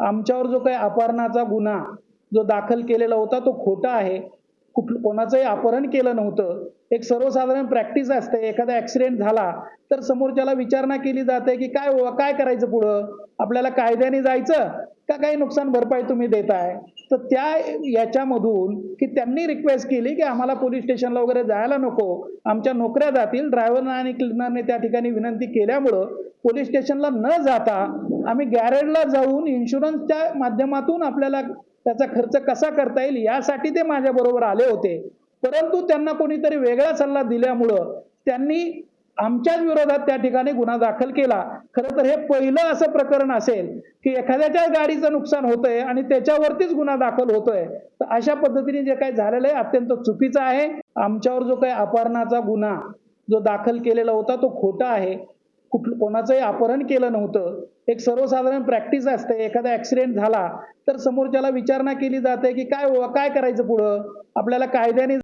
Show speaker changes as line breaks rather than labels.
आमच्यावर जो काही अपहरणाचा गुन्हा जो दाखल केलेला होता तो खोटा आहे. कोणाचंही अपहरण केलं नव्हतं. एक सर्वसाधारण प्रॅक्टिस असते. एखादा ॲक्सिडेंट झाला तर समोरच्याला विचारणा केली जाते, की "काय हो, काय करायचं पुढं? आपल्याला कायद्याने जायचं का काही नुकसान भरपाई तुम्ही देताय?" तर त्या याच्यामधून की त्यांनी रिक्वेस्ट केली, की "आम्हाला पोलिस स्टेशनला वगैरे जायला नको. आमच्या नोकऱ्या जातील." ड्रायव्हरनं आणि क्लीनरने त्या ठिकाणी विनंती केल्यामुळं पोलिस स्टेशनला न जाता आम्ही गॅरेजला जाऊन इन्शुरन्सच्या माध्यमातून आपल्याला त्याचा खर्च कसा करता येईल यासाठी ते माझ्याबरोबर आले होते. परंतु त्यांना कोणीतरी वेगळा सल्ला दिल्यामुळं त्यांनी आमच्याच विरोधात त्या ठिकाणी गुन्हा दाखल केला. खरं तर हे पहिलं असं प्रकरण असेल, की एखाद्याच्या गाडीचं नुकसान होतंय आणि त्याच्यावरतीच गुन्हा दाखल होतोय. तर अशा पद्धतीने जे काही झालेलं आहे अत्यंत चुकीचं आहे. आमच्यावर जो काही अपहरणाचा गुन्हा जो दाखल केलेला होता तो खोटा आहे. कोणाचंही अपहरण केलं नव्हतं. एक सर्वसाधारण प्रॅक्टिस असते. एखादा ॲक्सिडेंट झाला तर समोरच्याला विचारणा केली जाते, की "काय हो, काय करायचं पुढं? आपल्याला कायद्याने